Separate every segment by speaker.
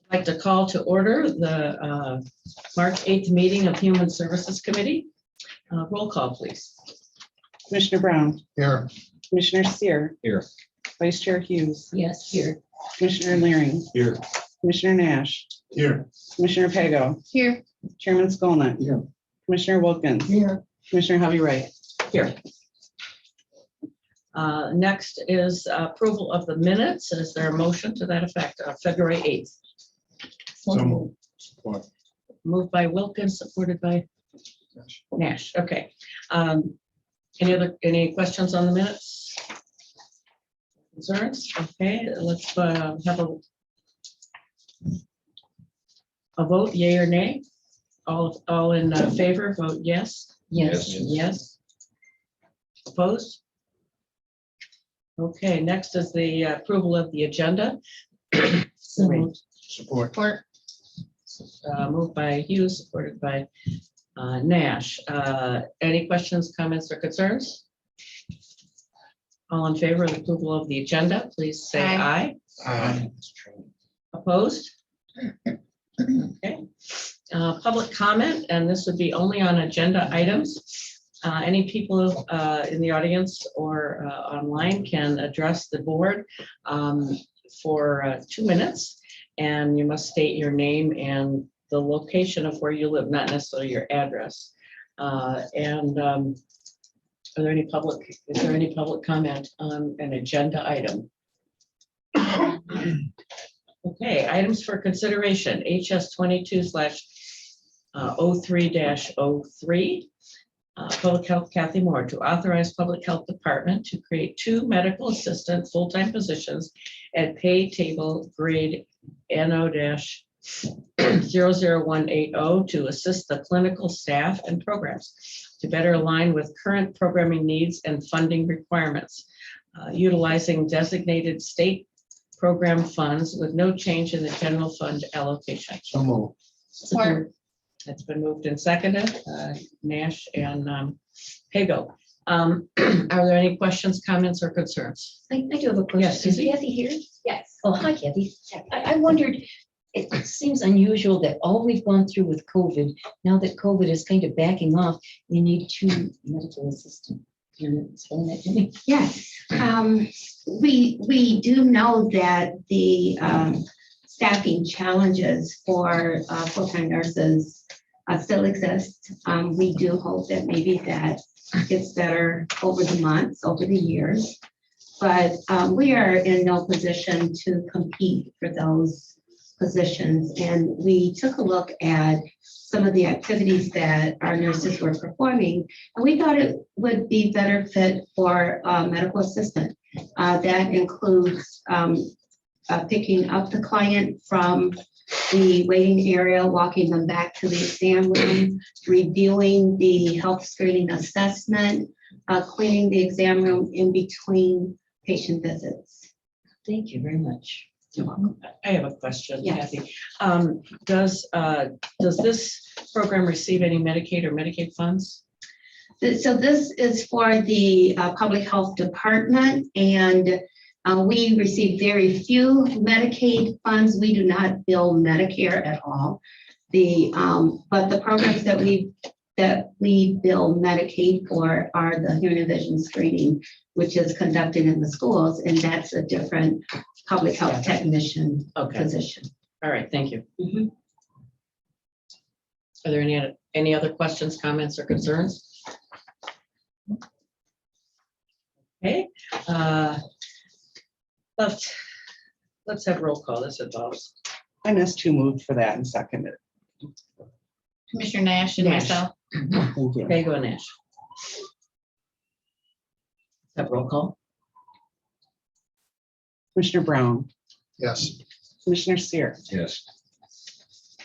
Speaker 1: I'd like to call to order the March 8th meeting of Human Services Committee. Roll call, please.
Speaker 2: Commissioner Brown,
Speaker 3: Here.
Speaker 2: Commissioner Sear,
Speaker 3: Here.
Speaker 2: Vice Chair Hughes,
Speaker 1: Yes, here.
Speaker 2: Commissioner Leering,
Speaker 3: Here.
Speaker 2: Commissioner Nash,
Speaker 3: Here.
Speaker 2: Commissioner Pago,
Speaker 1: Here.
Speaker 2: Chairman Skolnick,
Speaker 3: Here.
Speaker 2: Commissioner Wilkins,
Speaker 3: Here.
Speaker 2: Commissioner Hovey Wright.
Speaker 1: Here. Next is approval of the minutes. Is there a motion to that effect? February 8th.
Speaker 3: So Support.
Speaker 1: Moved by Wilkins, supported by Nash. Okay. Any questions on the minutes? Concerns? Okay, let's have a vote, yay or nay. All in favor, vote yes.
Speaker 3: Yes.
Speaker 1: Yes. Opposed? Okay, next is the approval of the agenda.
Speaker 3: Support.
Speaker 1: Support. Moved by Hughes, supported by Nash. Any questions, comments, or concerns? All in favor of the approval of the agenda, please say aye. Opposed? Okay. Public comment, and this would be only on agenda items. Any people in the audience or online can address the board for 2 minutes, and you must state your name and the location of where you live, not necessarily your address. Is there any public comment on an agenda item? Okay, items for consideration, HS 22/03-03. Public Health Kathy Moore to authorize Public Health Department to create 2 medical assistant full-time positions at pay table grade NO-00180 to assist the clinical staff and programs to better align with current programming needs and funding requirements, utilizing designated state program funds with no change in the general fund allocation.
Speaker 3: So moved.
Speaker 1: Support. It's been moved and seconded, Nash and Pago. Are there any questions, comments, or concerns?
Speaker 4: I do have a question.
Speaker 1: Yes,
Speaker 4: Is
Speaker 1: Susie?
Speaker 4: Kathy here?
Speaker 5: Yes.
Speaker 4: Oh, hi, Kathy. I wondered, it seems unusual that all we've gone through with COVID, now that COVID is kind of backing off, you need 2 medical assistants. Can you explain that to me?
Speaker 5: Yes, we do know that the staffing challenges for full-time nurses still exist. We do hope that maybe that gets better over the months, over the years. But we are in no position to compete for those positions. And we took a look at some of the activities that our nurses were performing, and we thought it would be better fit for a medical assistant. That includes picking up the client from the waiting area, walking them back to the exam room, reviewing the health screening assessment, cleaning the exam room in between patient visits.
Speaker 4: Thank you very much.
Speaker 1: I have a question,
Speaker 5: Yes.
Speaker 1: Kathy. Does this program receive any Medicaid or Medicaid funds?
Speaker 5: So this is for the Public Health Department, and we receive very few Medicaid funds. We do not bill Medicare at all. But the programs that we bill Medicaid for are the hearing and vision screening, which is conducted in the schools, and that's a different public health technician position.
Speaker 1: All right, thank you.
Speaker 5: Mhm.
Speaker 1: Are there any other questions, comments, or concerns? Okay. Let's have roll call. This involves
Speaker 2: MS2 moved for that and seconded.
Speaker 6: Commissioner Nash and
Speaker 1: Nash.
Speaker 6: myself.
Speaker 2: Thank you.
Speaker 1: Pago and Nash. Have roll call.
Speaker 2: Commissioner Brown,
Speaker 3: Yes.
Speaker 2: Commissioner Sear,
Speaker 3: Yes.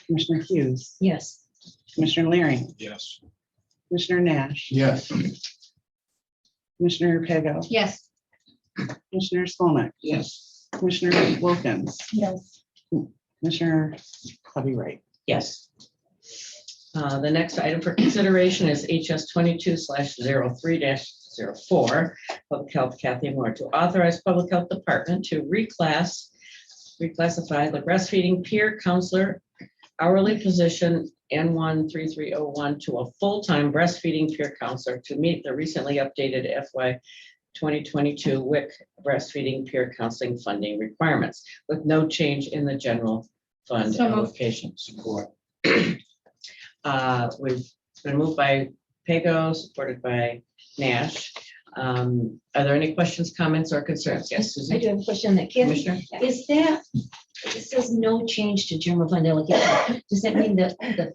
Speaker 2: Commissioner Hughes,
Speaker 4: Yes.
Speaker 2: Commissioner Leering,
Speaker 3: Yes.
Speaker 2: Commissioner Nash,
Speaker 3: Yes.
Speaker 2: Commissioner Pago,
Speaker 6: Yes.
Speaker 2: Commissioner Skolnick,
Speaker 3: Yes.
Speaker 2: Commissioner Wilkins,
Speaker 4: Yes.
Speaker 2: Commissioner Hovey Wright.
Speaker 1: Yes. The next item for consideration is HS 22/03-04, Public Health Kathy Moore, to authorize Public Health Department to reclass reclassify the breastfeeding peer counselor hourly position N13301 to a full-time breastfeeding peer counselor to meet the recently updated FY 2022 WIC breastfeeding peer counseling funding requirements with no change in the general fund
Speaker 6: So moved.
Speaker 1: allocation.
Speaker 3: Support.
Speaker 1: We've been moved by Pago, supported by Nash. Are there any questions, comments, or concerns? Yes,
Speaker 4: I
Speaker 1: Susan?
Speaker 4: do have a question on that. Kathy,
Speaker 1: Commissioner?
Speaker 4: is that, it says no change to general fund allocation. Does that mean that the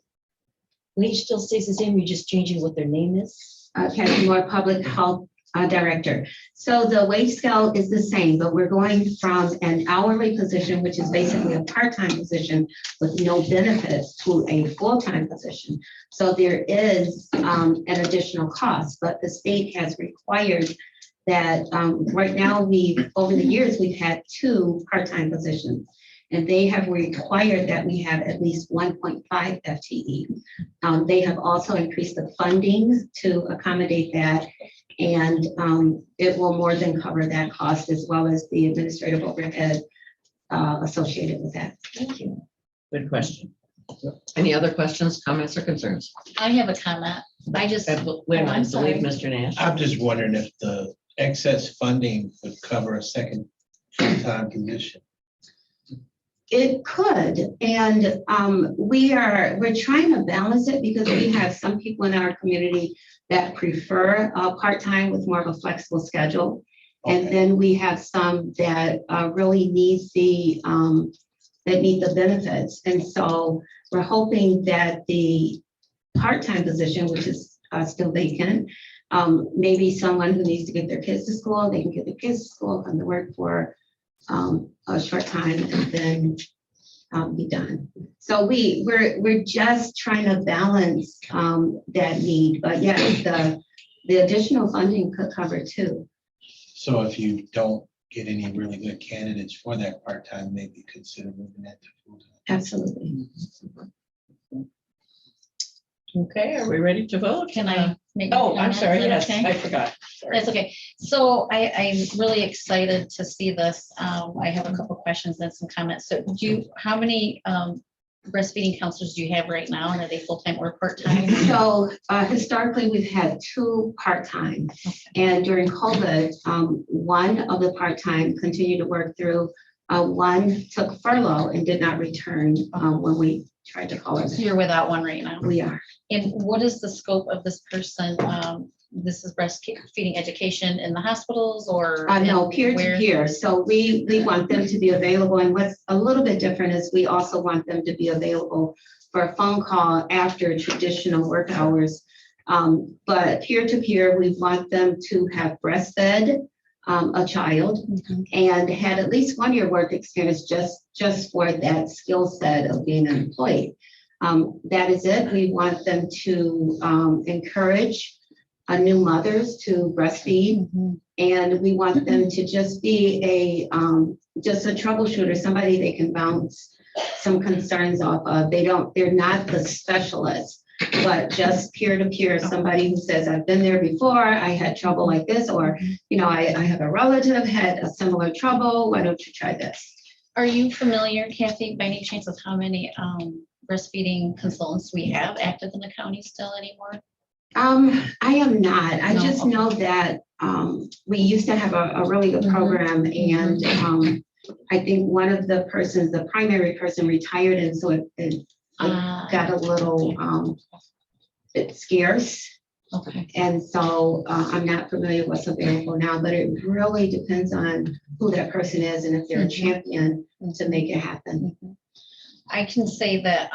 Speaker 4: wage still stays the same? You're just changing what their name is?
Speaker 5: Kathy Moore, Public Health Director. So the wage scale is the same, but we're going from an hourly position, which is basically a part-time position with no benefits, to a full-time position. So there is an additional cost, but the state has required that right now over the years, we've had 2 part-time positions. And they have required that we have at least 1.5 FTE. They have also increased the funding to accommodate that. And it will more than cover that cost as well as the administrative overhead associated with that.
Speaker 4: Thank you.
Speaker 1: Good question. Any other questions, comments, or concerns?
Speaker 6: I have a comment. I just,
Speaker 1: Wait a
Speaker 6: Oh,
Speaker 1: minute,
Speaker 6: I'm
Speaker 1: I believe
Speaker 6: sorry.
Speaker 1: Mr. Nash.
Speaker 3: I'm just wondering if the excess funding would cover a second full-time position.
Speaker 5: It could, and we're trying to balance it because we have some people in our community that prefer part-time with more of a flexible schedule. And
Speaker 3: Okay.
Speaker 5: then we have some that really need the benefits. And so we're hoping that the part-time position, which is still vacant, maybe someone who needs to get their kids to school, they can get their kids to school, come to work for a short time and then be done. So we're just trying to balance that need, but yes, the additional funding could cover too.
Speaker 3: So if you don't get any really good candidates for that part-time, maybe consider moving that to full-time.
Speaker 5: Absolutely.
Speaker 1: Okay, are we ready to vote?
Speaker 6: can I make? a
Speaker 1: Oh, I'm
Speaker 6: comment?
Speaker 1: sorry,
Speaker 6: Is that
Speaker 1: yes,
Speaker 6: okay?
Speaker 1: I forgot. Sorry.
Speaker 6: That's okay. So I'm really excited to see this. I have a couple questions and some comments. So how many breastfeeding counselors do you have right now? And are they full-time or part-time?
Speaker 5: So historically, we've had 2 part-time. And during COVID, one of the part-time continued to work through. One took furlough and did not return when we tried to call her.
Speaker 6: So you're without one right now.
Speaker 5: We are.
Speaker 6: And what is the scope of this person? This is breastfeeding education in the hospitals or?
Speaker 5: No,
Speaker 6: in
Speaker 5: peer to
Speaker 6: where?
Speaker 5: peer. So we want them to be available. And what's a little bit different is we also want them to be available for a phone call after traditional work hours. But peer to peer, we want them to have breastfed a child and had at least 1 year work experience just for that skill set of being an employee. That is it. We want them to encourage new mothers to breastfeed, and we want them to just be just a troubleshooter, somebody they can bounce some concerns off of. They're not the specialist, but just peer to peer, somebody who says, I've been there before, I had trouble like this, or, I have a relative had a similar trouble, why don't you try this?
Speaker 6: Are you familiar, Kathy, by any chance with how many breastfeeding consultants we have active in the county still anymore?
Speaker 5: I am not. I
Speaker 6: No,
Speaker 5: just
Speaker 6: okay.
Speaker 5: know that we used to have a really good program, and I think one of the primary person retired, and so it got a little bit scarce.
Speaker 6: Okay.
Speaker 5: And so I'm not familiar with what's available now, but it really depends on who that person is and if they're a champion to make it happen.
Speaker 6: I can say that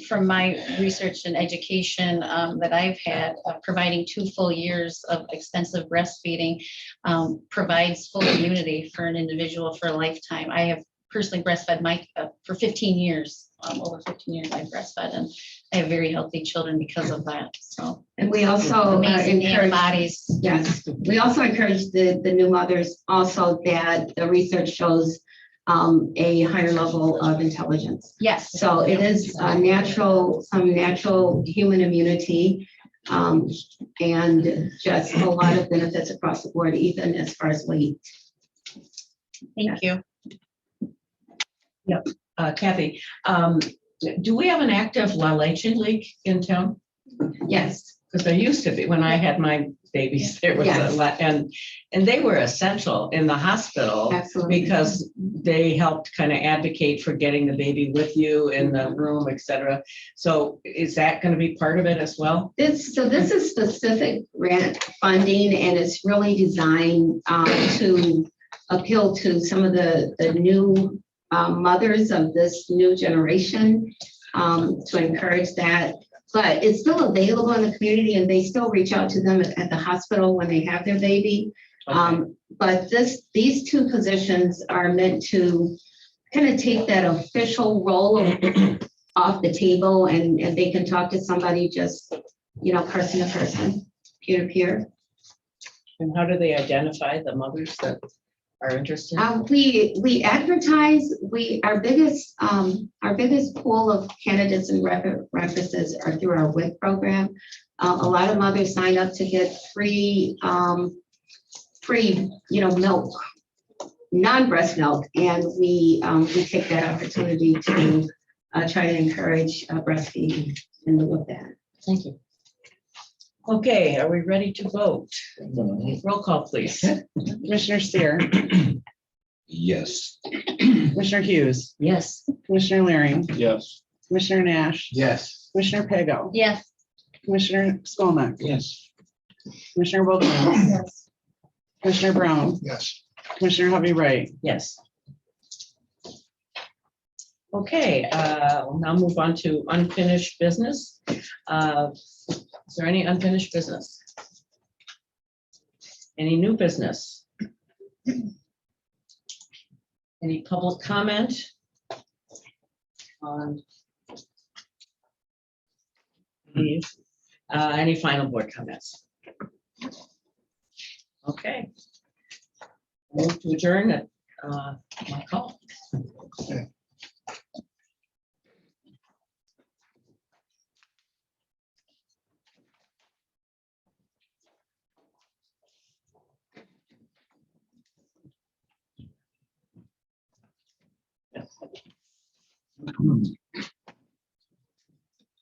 Speaker 6: from my research and education that I've had, providing 2 full years of extensive breastfeeding provides full immunity for an individual for a lifetime. I have personally breastfed for 15 years, over 15 years I've breastfed, and I have very healthy children because of that. So,
Speaker 5: And we also
Speaker 6: amazing
Speaker 5: encourage,
Speaker 6: antibodies.
Speaker 5: yes, we also encourage the new mothers also that the research shows a higher level of intelligence.
Speaker 6: Yes.
Speaker 5: So it is some natural human immunity, and just a lot of benefits across the board, even as far as weight.
Speaker 6: Thank you.
Speaker 1: Kathy, do we have an active La Leche League in town?
Speaker 5: Yes,
Speaker 1: Because there used to be, when I had my babies, there was a
Speaker 5: Yes.
Speaker 1: lot, and they were essential in the hospital
Speaker 5: absolutely.
Speaker 1: because they helped kind of advocate for getting the baby with you in the room, et cetera. So is that going to be part of it as well?
Speaker 5: This is specific grant funding, and it's really designed to appeal to some of the new mothers of this new generation, to encourage that. But it's still available in the community, and they still reach out to them at the hospital when they have their baby. But these two positions are meant to kind of take that official role off the table, and they can talk to somebody just, person to person, peer to peer.
Speaker 1: And how do they identify the mothers that are interested?
Speaker 5: We advertise, our biggest pool of candidates and references are through our WIC program. A lot of mothers sign up to get free, milk, non-breast milk, and we take that opportunity to try to encourage breastfeeding and look at that.
Speaker 1: Thank you. Okay, are we ready to vote? Roll call, please.
Speaker 2: Commissioner Steer,
Speaker 7: Yes.
Speaker 2: Commissioner Hughes,
Speaker 4: Yes.
Speaker 2: Commissioner Leary,
Speaker 7: Yes.
Speaker 2: Commissioner Nash,
Speaker 3: Yes.
Speaker 2: Commissioner Pago,
Speaker 6: Yes.
Speaker 2: Commissioner Skolnick,
Speaker 3: Yes.
Speaker 2: Commissioner Wilkins, Commissioner Brown,
Speaker 3: Yes.
Speaker 2: Commissioner Hovey Wright.
Speaker 1: Yes. Okay, we'll now move on to unfinished business. Is there any unfinished business? Any new business? Any public comment on these? Any final board comments? Okay. Move to adjourn at my call.